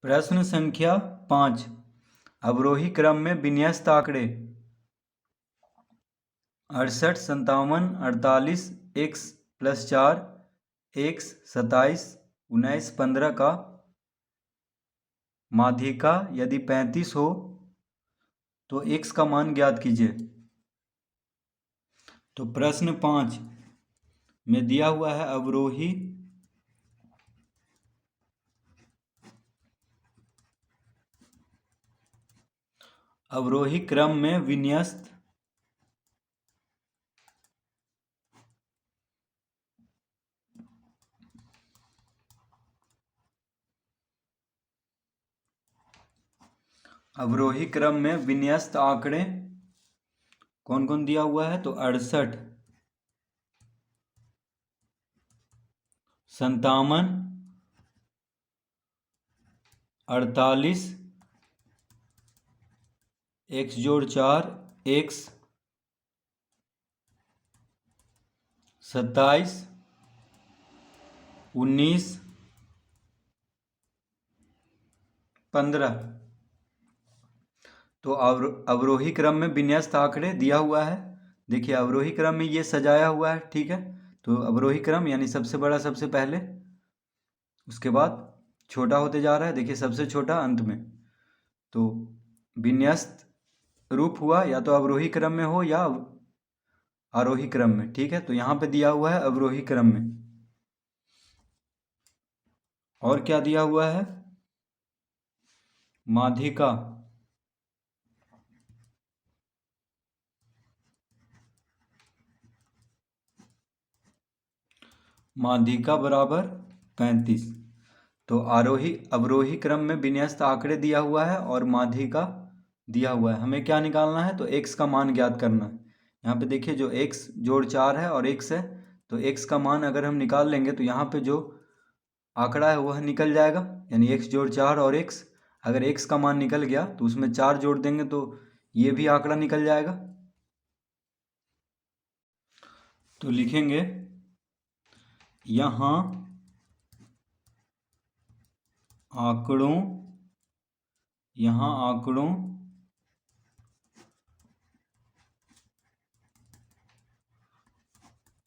प्रश्न संख्या 5। अवरोही क्रम में विन्यस्त आंकड़े 68, 57, 48, x + 4, x 27, 19, 15 का माध्यिका यदि 35 हो तो x का मान ज्ञात कीजिए। तो प्रश्न 5 में दिया हुआ है अवरोही क्रम में विन्यस्त आंकड़े कौन कौन दिया हुआ है? तो 68, 57, 48, x + 4, x 27, 19, 15। तो अवरोही क्रम में विन्यस्त आंकड़े दिया हुआ है। देखिए अवरोही क्रम में ये सजाया हुआ है, ठीक है। तो अवरोही क्रम यानी सबसे बड़ा सबसे पहले, उसके बाद छोटा होते जा रहा है। देखिए सबसे छोटा अंत में। तो विन्यस्त रूप हुआ या तो अवरोही क्रम में हो या आरोही क्रम में, ठीक है। तो यहाँ पे दिया हुआ है अवरोही क्रम में। और क्या दिया हुआ है? माध्यिका बराबर 35। तो अवरोही क्रम में विन्यस्त आंकड़े दिया हुआ है और माध्यिका दिया हुआ है। हमें क्या निकालना है? तो x का मान ज्ञात करना है। यहाँ पे देखिए जो x + 4 है और x है, तो x का मान अगर हम निकाल लेंगे तो यहाँ पे जो आंकड़ा है वह निकल जाएगा। यानी x + 4 और x, अगर x का मान निकल गया तो उसमें 4 जोड़ देंगे तो ये भी आंकड़ा निकल जाएगा। तो लिखेंगे यहाँ आंकड़ों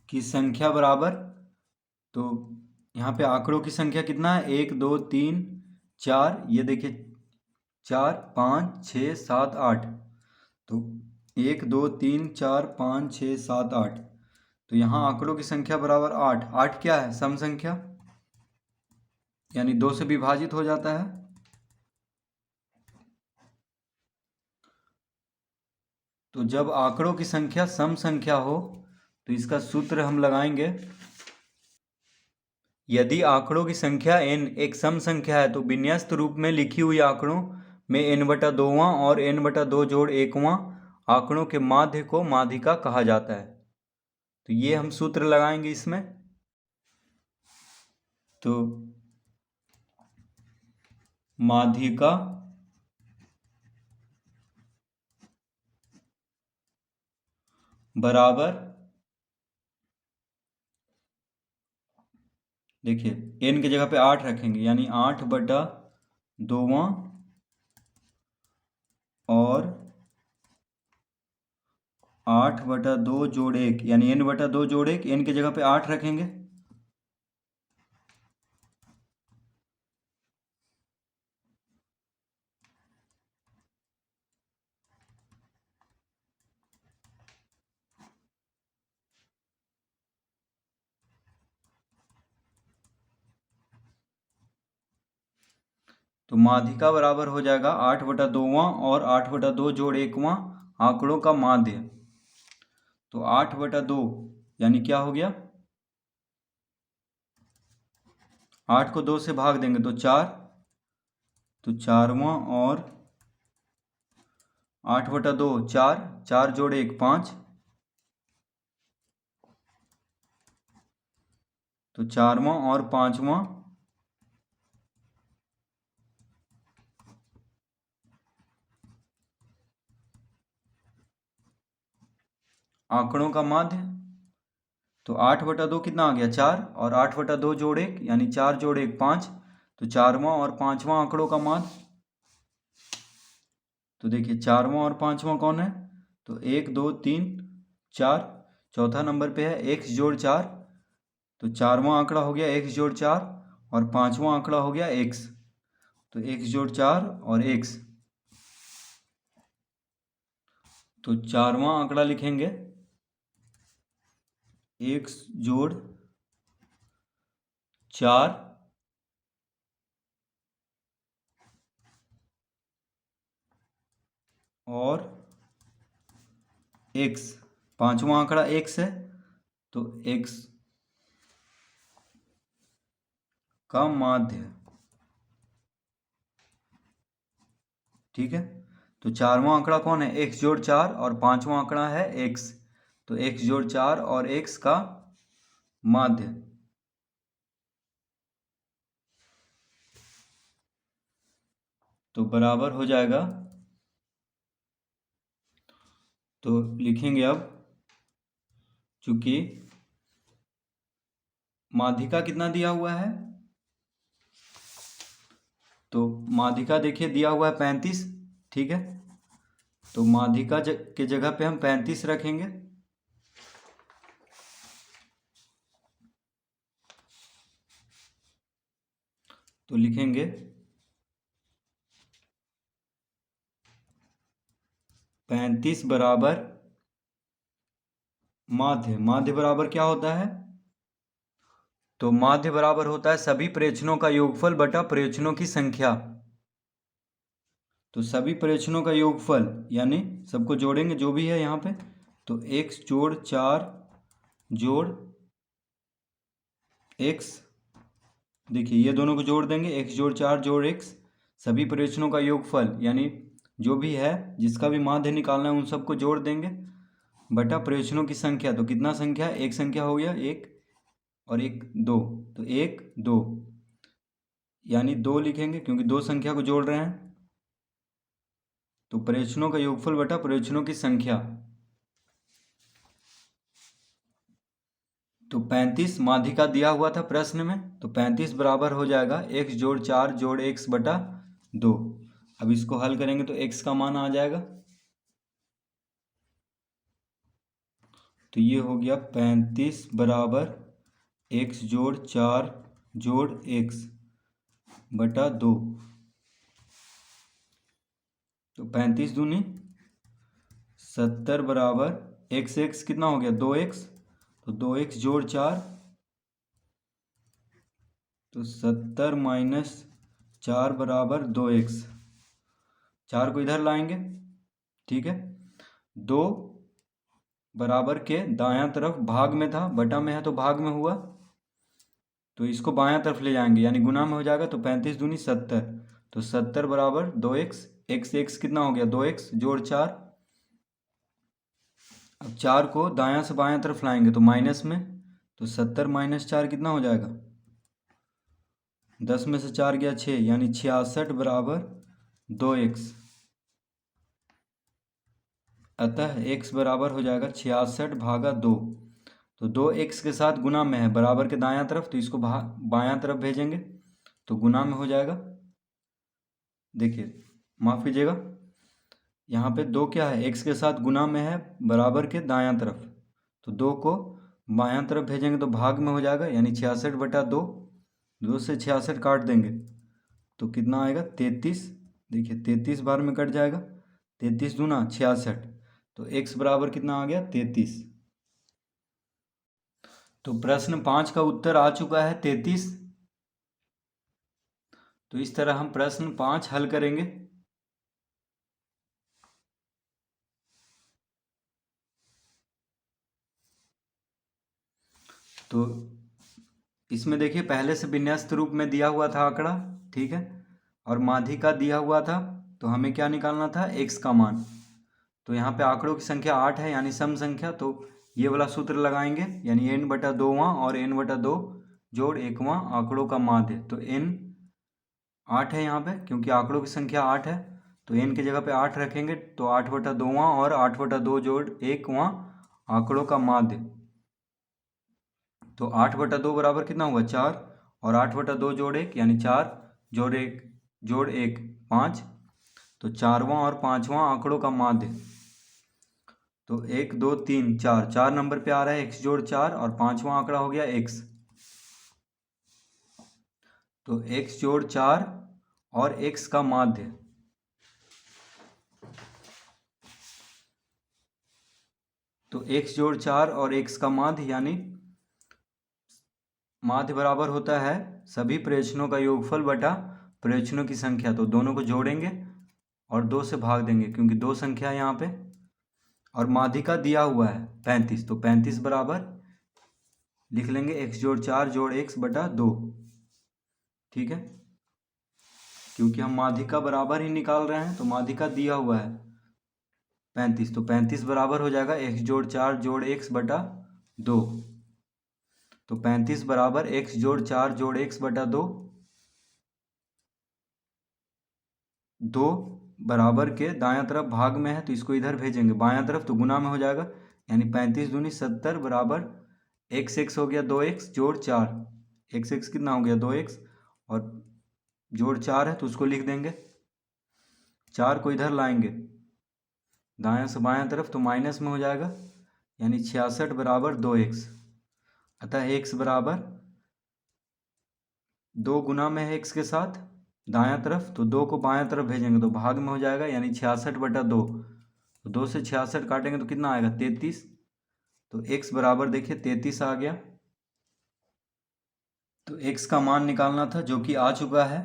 की संख्या बराबर, तो यहाँ पे आंकड़ों की संख्या कितना है? 1 2 3 4, ये देखिए 4 5 6 7 8। तो 1 2 3 4 5 6 7 8। तो यहाँ आंकड़ों की संख्या बराबर 8। 8 क्या है? सम संख्या, यानी 2 से विभाजित हो जाता है। तो जब आंकड़ों की संख्या सम संख्या हो तो इसका सूत्र हम लगाएंगे। यदि आंकड़ों की संख्या n एक सम संख्या है तो विन्यस्त रूप में लिखी हुई आंकड़ों में n/2वां और n/2 + 1वां आंकड़ों के माध्य को माध्यिका कहा जाता है। तो ये हम सूत्र लगाएंगे इसमें। तो माध्यिका बराबर, देखिए n की जगह पे 8 रखेंगे, यानी 8/2वां और 8/2 + 1, यानी n/2 + 1। n की जगह पे 8 रखेंगे। तो माध्यिका बराबर हो जाएगा 8/2वां और 8/2 + 1वां आंकड़ों का माध्य। तो 8/2 यानी क्या हो गया? 8 को 2 से भाग देंगे तो 4, तो 4वां और 8/2 4, 4 + 1 5, तो 4वां और 5वां आंकड़ों का माध्य। तो 8/2 कितना आ गया? 4, और 8/2 + 1 यानी 4 + 1 5, तो चारवां और पांचवां आंकड़ों का माध्य, तो देखिए चारवां और पांचवां कौन है, तो 1 2 3 4, चौथा नंबर पे है x जोड़ 4, तो चारवां आंकड़ा हो गया x जोड़ 4 और पांचवां आंकड़ा हो गया x, तो x जोड़ 4 और x, तो चारवां आंकड़ा लिखेंगे x जोड़ 4 और x, पांचवा आंकड़ा x है तो x का माध्य, ठीक है। तो चारवां आंकड़ा कौन है, x जोड़ 4 और पांचवा आंकड़ा है x, तो x जोड़ 4 और x का माध्य, तो बराबर हो जाएगा, तो लिखेंगे अब, चूंकि माध्यिका कितना दिया हुआ है, तो माध्यिका देखिए दिया हुआ है 35, ठीक है। तो माध्यिका के जगह पे हम 35 रखेंगे, तो लिखेंगे 35 बराबर माध्य, माध्य बराबर क्या होता है, तो माध्य बराबर होता है सभी प्रयोजनों का योगफल बटा प्रयोजनों की संख्या। तो सभी प्रयोजनों का योगफल यानी सबको जोड़ेंगे जो भी है यहाँ पे, तो x जोड़ 4 जोड़ x, देखिए ये दोनों को जोड़ देंगे, x जोड़ 4 जोड़ x, सभी प्रयोजनों का योगफल यानी जो भी है जिसका भी माध्य निकालना है उन सबको जोड़ देंगे बटा प्रयोजनों की संख्या। तो कितना संख्या है, एक संख्या हो गया 1 और 1 2, तो 1 2 यानी 2 लिखेंगे क्योंकि दो संख्या को जोड़ रहे हैं, तो प्रयोजनों का योगफल बटा प्रयोजनों की संख्या। तो 35 माध्यिका दिया हुआ था प्रश्न में, तो 35 बराबर हो जाएगा x जोड़ 4 जोड़ x बटा 2। अब इसको हल करेंगे तो x का मान आ जाएगा, तो ये हो गया 35 बराबर x जोड़ 4 जोड़ x बटा 2, तो 35 दूनी 70 बराबर x कितना हो गया 2x, तो 2x जोड़ 4, तो 70 माइनस 4 बराबर 2x, 4 को इधर लाएंगे, ठीक है। 2 बराबर के दायां तरफ भाग में था, बटा में है तो भाग में हुआ, तो इसको बायां तरफ ले जाएंगे यानी गुना में हो जाएगा, तो 35 दूनी 70, तो 70 बराबर 2x, x कितना हो गया 2x जोड़ 4, अब 4 को दायां से बायां तरफ लाएंगे तो माइनस में, तो 70 माइनस 4 कितना हो जाएगा, 10 में से 4 गया 6 यानी 66 बराबर 2x, अतः x बराबर हो जाएगा 66 भागा 2, तो 2x के साथ गुना में है बराबर के दायां तरफ, तो इसको बायां तरफ भेजेंगे तो गुना में हो जाएगा। देखिए माफ़ कीजिएगा, यहाँ पे 2 क्या है, x के साथ गुना में है बराबर के दायां तरफ, तो 2 को बायां तरफ भेजेंगे तो भाग में हो जाएगा यानी 66 बटा 2, 2 से 66 काट देंगे तो कितना आएगा 33, देखिए 33 बार में कट जाएगा, 33 दूना 66, तो x बराबर कितना आ गया 33। तो प्रश्न 5 का उत्तर आ चुका है 33। तो इस तरह हम प्रश्न 5 हल करेंगे। तो इसमें देखिए पहले से विन्यस्त रूप में दिया हुआ था आंकड़ा, ठीक है, और माध्यिका दिया हुआ था, तो हमें क्या निकालना था x का मान। तो यहाँ पे आंकड़ों की संख्या 8 है यानी सम संख्या, तो ये वाला सूत्र लगाएंगे यानी n बटा 2वां और n बटा 2 जोड़ 1वां आंकड़ों का माध्य, तो n 8 है यहाँ पे क्योंकि आंकड़ों की संख्या 8 है, तो n की जगह पे 8 रखेंगे तो 8 बटा 2वां और 8 बटा 2 जोड़ 1वां आंकड़ों का माध्य, तो 8 बटा 2 बराबर कितना हुआ 4 और 8 बटा 2 जोड़ 1 यानी 4, जोड़ एक 5, तो चारवां और पांचवां आंकड़ों का माध्य, तो 1 2 3 4, 4 नंबर पे आ रहा है x जोड़ 4 और पांचवां आंकड़ा हो गया x, तो x जोड़ 4 और x का माध्य, तो x जोड़ 4 और x का माध्य यानी माध्य बराबर होता है सभी प्रश्नों का योगफल बटा प्रश्नों की संख्या। तो दोनों को जोड़ेंगे और 2 से भाग देंगे क्योंकि 2 संख्या है यहाँ पे, और माध्य का दिया हुआ है 35, तो 35 बराबर लिख लेंगे x जोड़ 4 जोड़ x बटा 2। ठीक है, क्योंकि हम माध्य का बराबर ही निकाल रहे हैं तो माध्य का दिया हुआ है 35, तो 35 बराबर हो जाएगा x जोड़ 4 जोड़ x बटा 2। तो 35 बराबर x जोड़ 4 जोड़ x बटा 2, 2 बराबर के दायां तरफ भाग में है तो इसको इधर भेजेंगे बायां तरफ, तो गुना में हो जाएगा, यानी 35 दूनी 70 बराबर x हो गया 2x जोड़ 4, x कितना हो गया 2x, और जोड़ 4 है तो उसको लिख देंगे, 4 को इधर लाएंगे दायां से बायां तरफ तो माइनस में हो जाएगा, यानी 66 बराबर 2x। अतः x बराबर 2 गुना में है x के साथ दायां तरफ, तो 2 को बायां तरफ भेजेंगे तो भाग में हो जाएगा, यानी 66 बटा 2, तो 2 से 66 काटेंगे तो कितना आएगा 33, तो x बराबर देखिए 33 आ गया। तो x का मान निकालना था जो कि आ चुका है